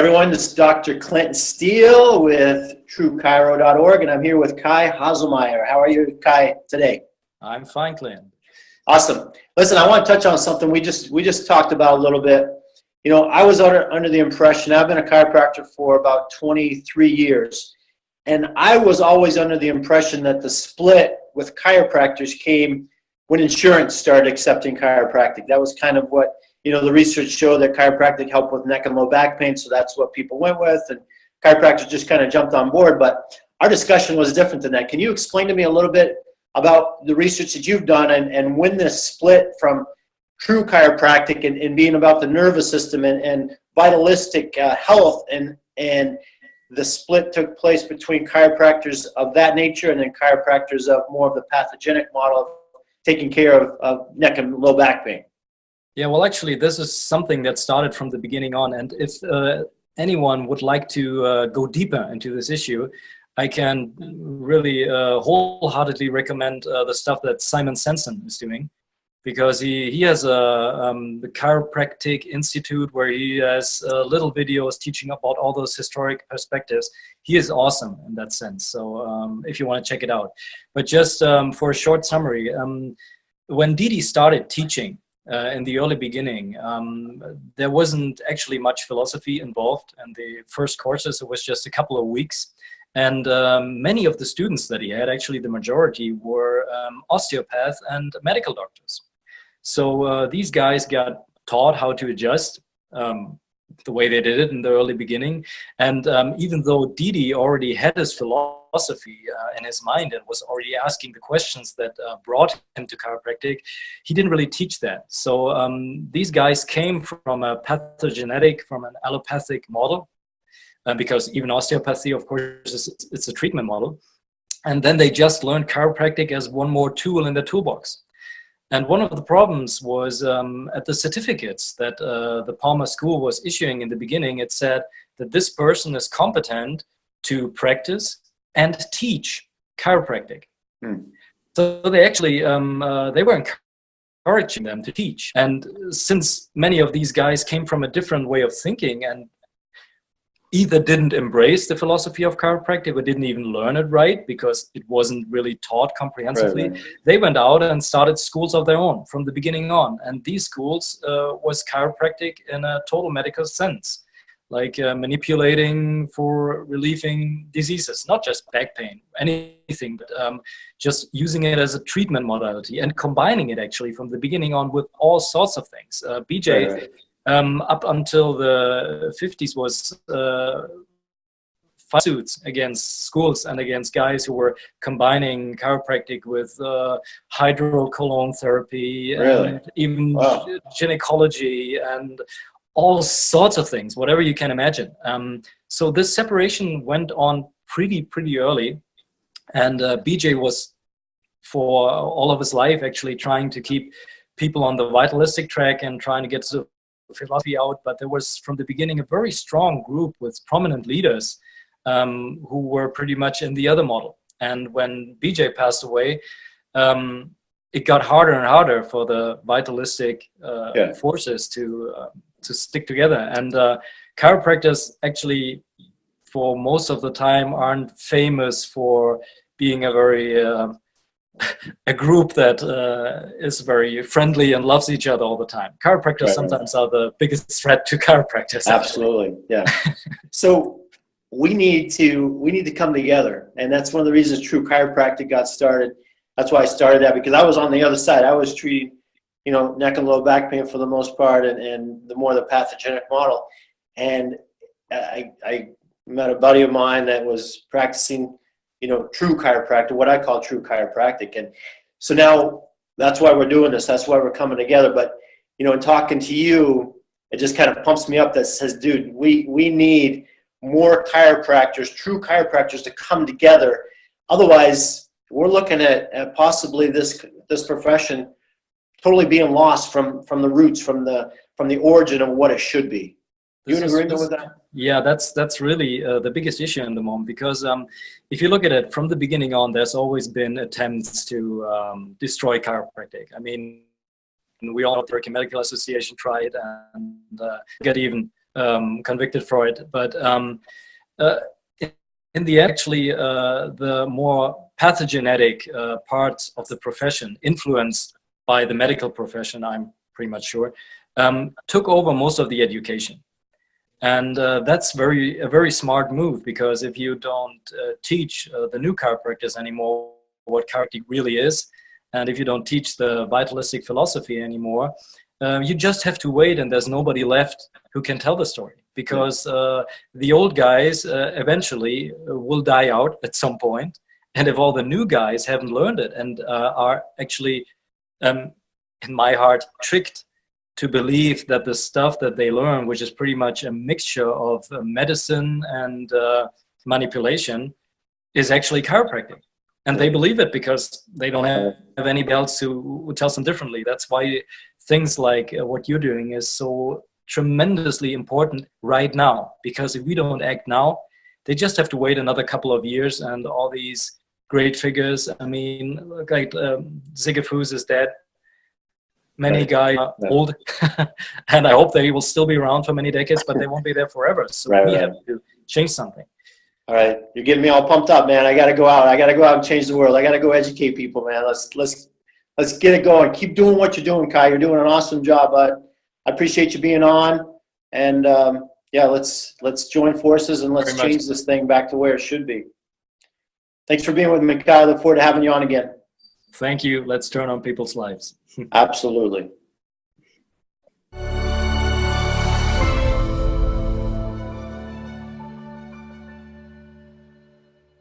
Everyone, this is Dr. Clinton Steele with TruChiro.org, and I'm here with Kai Haselmeyer. How are you, Kai, today? I'm fine, Clinton. Awesome. Listen, I want to touch on something we just talked about a little bit. You know, I was under the impression, I've been a chiropractor for about 23 years, and I was always under the impression that the split with chiropractors came when insurance started accepting chiropractic. That was kind of what, you know, the research showed that chiropractic helped with neck and low back pain, so that's what people went with, and chiropractors just kind of jumped on board. But our discussion was different than that. Can you explain to me a little bit about the research that you've done and when this split from true chiropractic and being about the nervous system and vitalistic health and the split took place between chiropractors of that nature and then chiropractors of more of the pathogenic model of taking care of neck and low back pain? Yeah, well, actually, this is something that started from the beginning on. And if anyone would like to go deeper into this issue, I can really wholeheartedly recommend the stuff that Simon Sensen is doing, because he has the Chiropractic Institute where he has little videos teaching about all those historic perspectives. He is awesome in that sense. So if you want to check it out. But just for a short summary, when Didi started teaching, in the early beginning, there wasn't actually much philosophy involved in the first courses. It was just a couple of weeks. And many of the students that he had, actually the majority, were osteopaths and medical doctors. So these guys got taught how to adjust the way they did it in the early beginning. And even though Didi already had his philosophy in his mind and was already asking the questions that brought him to chiropractic, he didn't really teach that. So these guys came from a pathogenetic, from an allopathic model, because even osteopathy, of course, it's a treatment model. And then they just learned chiropractic as one more tool in the toolbox. And one of the problems was at the certificates that the Palmer School was issuing in the beginning, it said that this person is competent to practice and teach chiropractic. So they actually, they were encouraging them to teach. And since many of these guys came from a different way of thinking and either didn't embrace the philosophy of chiropractic or didn't even learn it right because it wasn't really taught comprehensively, right. They went out and started schools of their own from the beginning on. And these schools was chiropractic in a total medical sense, like manipulating for relieving diseases, not just back pain, anything, but just using it as a treatment modality and combining it actually from the beginning on with all sorts of things. BJ, right. Up until the 50s was suits against schools and against guys who were combining chiropractic with hydrocolon therapy, really? And even gynecology and all sorts of things, whatever you can imagine. So this separation went on pretty early, and BJ was for all of his life actually trying to keep people on the vitalistic track and trying to get to philosophy out, but there was from the beginning a very strong group with prominent leaders who were pretty much in the other model. And when BJ passed away, it got harder and harder for the vitalistic forces to stick together. And chiropractors actually, for most of the time, aren't famous for being a very a group that is very friendly and loves each other all the time. Chiropractors sometimes are the biggest threat to chiropractors. Absolutely, yeah. So we need to come together, and that's one of the reasons True Chiropractic got started. That's why I started that, because I was on the other side. I was treating, you know, neck and low back pain for the most part, and the more the pathogenic model. And I met a buddy of mine that was practicing, you know, true chiropractic, what I call true chiropractic. And so now that's why we're doing this. That's why we're coming together. But, you know, in talking to you, it just kind of pumps me up that says, dude, we need more chiropractors, true chiropractors to come together. Otherwise, we're looking at possibly this profession totally being lost from the roots, from the origin of what it should be. You in agreement with that? Yeah, that's really the biggest issue in the moment, because if you look at it from the beginning on, there's always been attempts to destroy chiropractic. I mean, we all know the American Medical Association tried, and get even convicted Freud. But in the end, actually, the more pathogenetic parts of the profession, influenced by the medical profession, I'm pretty much sure, took over most of the education. And that's a very smart move, because if you don't teach the new chiropractors anymore what chiropractic really is, and if you don't teach the vitalistic philosophy anymore, you just have to wait, and there's nobody left who can tell the story, because the old guys eventually will die out at some point. And if all the new guys haven't learned it and are actually, in my heart, tricked to believe that the stuff that they learn, which is pretty much a mixture of medicine and manipulation, is actually chiropractic. And they believe it because they don't have anybody else who tells them differently. That's why things like what you're doing is so tremendously important right now. Because if we don't act now, they just have to wait another couple of years, and all these great figures, I mean, like Siegfried is dead. Many guys are old, and I hope they will still be around for many decades, but they won't be there forever. So we have to change something. All right, you're getting me all pumped up, man. I got to go out. I got to go out and change the world. I got to go educate people, man. Let's get it going. Keep doing what you're doing, Kai. You're doing an awesome job, bud. I appreciate you being on, and yeah, let's join forces and let's change this thing back to where it should be. Thanks for being with me, Kai. I look forward to having you on again. Thank you. Let's turn on people's lives. Absolutely.